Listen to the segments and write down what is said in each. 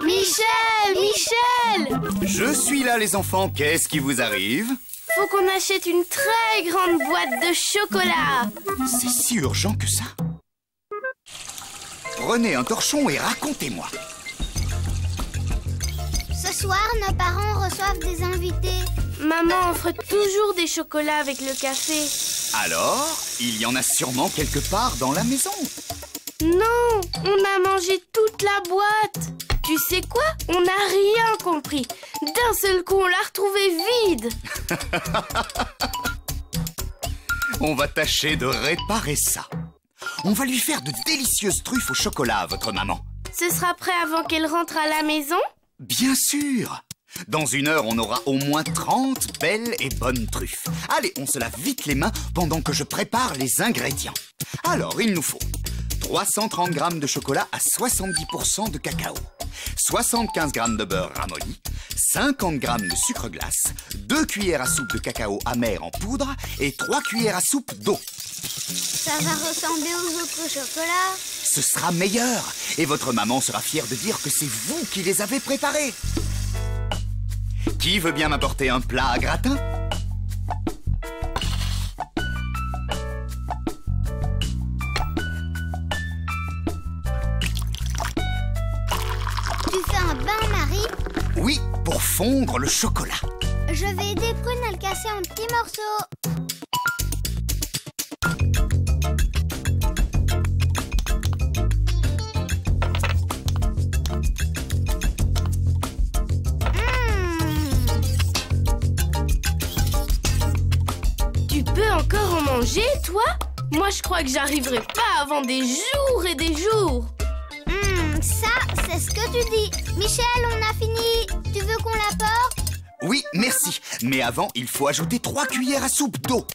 Michel! Michel! Je suis là, les enfants. Qu'est-ce qui vous arrive? Faut qu'on achète une très grande boîte de chocolat. C'est si urgent que ça. Prenez un torchon et racontez-moi. Ce soir, nos parents reçoivent des invités. Maman offre toujours des chocolats avec le café. Alors, il y en a sûrement quelque part dans la maison. Non, on a mangé toute la boîte. Tu sais quoi? On n'a rien compris. D'un seul coup, on l'a retrouvée vide. On va tâcher de réparer ça. On va lui faire de délicieuses truffes au chocolat à votre maman. Ce sera prêt avant qu'elle rentre à la maison? Bien sûr. Dans 1 heure, on aura au moins 30 belles et bonnes truffes. Allez, on se lave vite les mains pendant que je prépare les ingrédients. Alors, il nous faut 330 g de chocolat à 70% de cacao, 75 g de beurre ramolli, 50 g de sucre glace, 2 cuillères à soupe de cacao amer en poudre et 3 cuillères à soupe d'eau. Ça va ressembler aux autres chocolats. Ce sera meilleur et votre maman sera fière de dire que c'est vous qui les avez préparés. Qui veut bien m'apporter un plat à gratin? Tu fais un bain-marie? Oui, pour fondre le chocolat. Je vais aider Prune à le casser en petits morceaux. Tu peux encore en manger, toi? Moi, je crois que j'arriverai pas avant des jours et des jours. Ça, c'est ce que tu dis. Michel, on a fini. Tu veux qu'on l'apporte? Oui, merci. Mais avant, il faut ajouter 3 cuillères à soupe d'eau.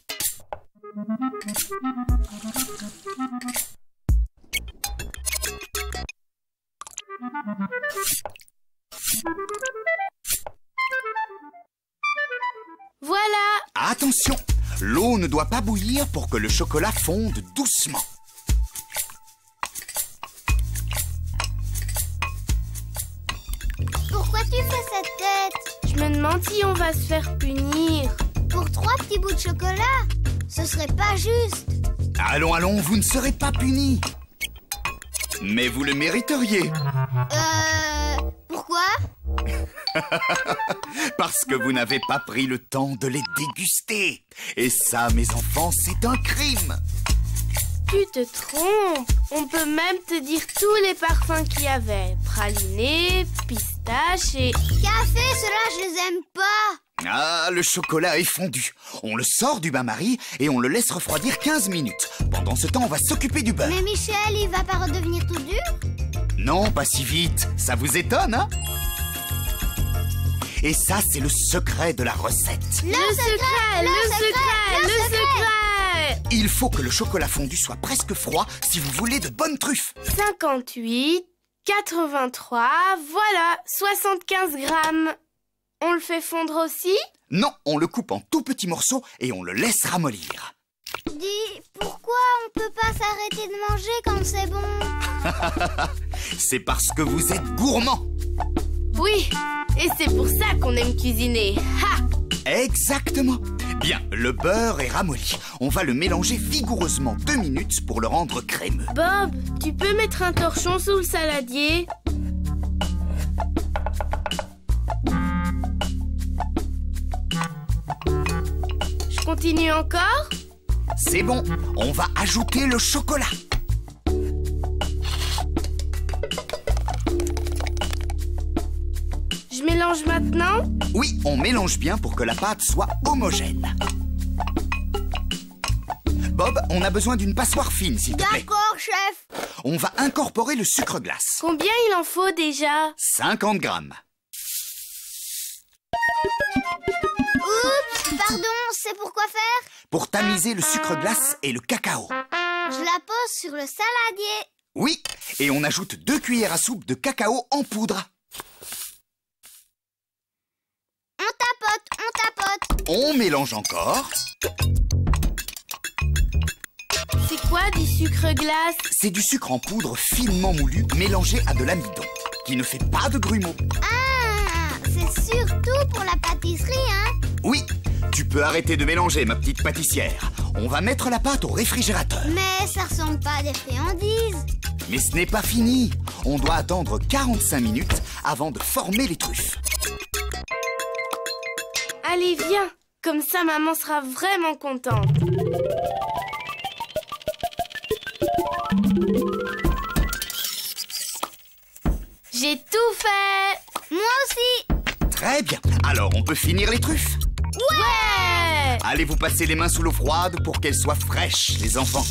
Voilà. Attention, l'eau ne doit pas bouillir pour que le chocolat fonde doucement. Pourquoi tu fais cette tête? Je me demande si on va se faire punir. Pour 3 petits bouts de chocolat? Ce serait pas juste. Allons, allons, vous ne serez pas punis. Mais vous le mériteriez. Pourquoi? Parce que vous n'avez pas pris le temps de les déguster. Et ça, mes enfants, c'est un crime. Tu te trompes. On peut même te dire tous les parfums qu'il y avait. Praliné, pistache et... Café, ceux-là, je les aime pas. Ah, le chocolat est fondu. On le sort du bain-marie et on le laisse refroidir 15 minutes. Pendant ce temps, on va s'occuper du beurre. Mais Michel, il va pas redevenir tout dur? Non, pas si vite. Ça vous étonne, hein? Et ça, c'est le secret de la recette. Le secret. Il faut que le chocolat fondu soit presque froid si vous voulez de bonnes truffes. 58, 83, voilà, 75 grammes. On le fait fondre aussi? Non, on le coupe en tout petits morceaux et on le laisse ramollir. Dis, pourquoi on peut pas s'arrêter de manger quand c'est bon? C'est parce que vous êtes gourmand. Oui, et c'est pour ça qu'on aime cuisiner. Ha! Exactement. Bien, le beurre est ramolli. On va le mélanger vigoureusement 2 minutes pour le rendre crémeux. Bob, tu peux mettre un torchon sous le saladier? Je continue encore? C'est bon, on va ajouter le chocolat. Je mélange maintenant? Oui, on mélange bien pour que la pâte soit homogène. Bob, on a besoin d'une passoire fine, s'il te plaît. D'accord, chef. On va incorporer le sucre glace. Combien il en faut déjà? 50 grammes. Oups, pardon, c'est pour quoi faire? Pour tamiser le sucre glace et le cacao. Je la pose sur le saladier. Oui, et on ajoute 2 cuillères à soupe de cacao en poudre. On tapote. On mélange encore. C'est quoi quoi du sucre glace? C'est du sucre en poudre finement moulu mélangé à de l'amidon, qui ne fait pas de grumeaux. Ah, c'est surtout pour la pâtisserie, hein? Oui, tu peux arrêter de mélanger, ma petite pâtissière. On va mettre la pâte au réfrigérateur. Mais ça ressemble pas à des friandises. Mais ce n'est pas fini. On doit attendre 45 minutes avant de former les truffes. Allez, viens. Comme ça, maman sera vraiment contente. J'ai tout fait. Moi aussi. Très bien. Alors, on peut finir les truffes? Ouais! Allez vous passer les mains sous l'eau froide pour qu'elles soient fraîches, les enfants.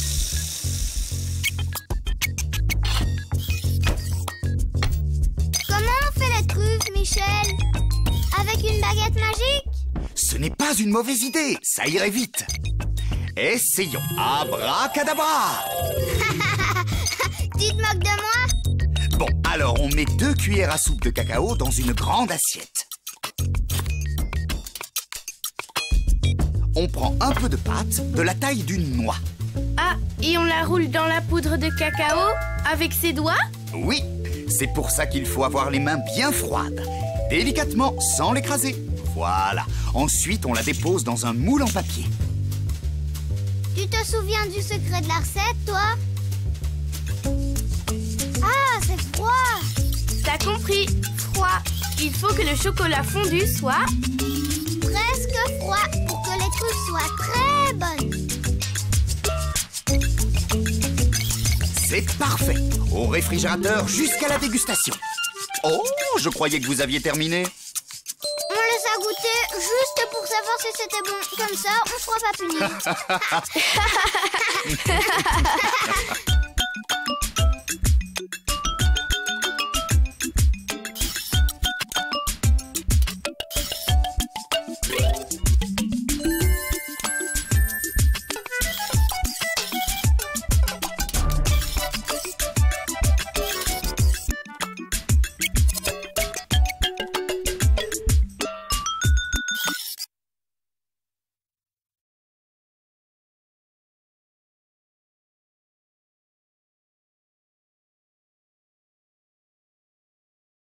Comment on fait les truffes, Michel? Avec une baguette magique? Ce n'est pas une mauvaise idée, ça irait vite. Essayons. Abracadabra! Tu te moques de moi? Bon, alors on met 2 cuillères à soupe de cacao dans une grande assiette. On prend un peu de pâte de la taille d'une noix. Ah, et on la roule dans la poudre de cacao avec ses doigts? Oui, c'est pour ça qu'il faut avoir les mains bien froides. Délicatement, sans l'écraser. Voilà. Ensuite, on la dépose dans un moule en papier. Tu te souviens du secret de la recette, toi? Ah, c'est froid! T'as compris, froid. Il faut que le chocolat fondu soit... Presque froid pour que les truffes soient très bonnes. C'est parfait. Au réfrigérateur jusqu'à la dégustation. Oh, je croyais que vous aviez terminé. On les a goûtés juste pour savoir si c'était bon. Comme ça, on ne sera pas punis.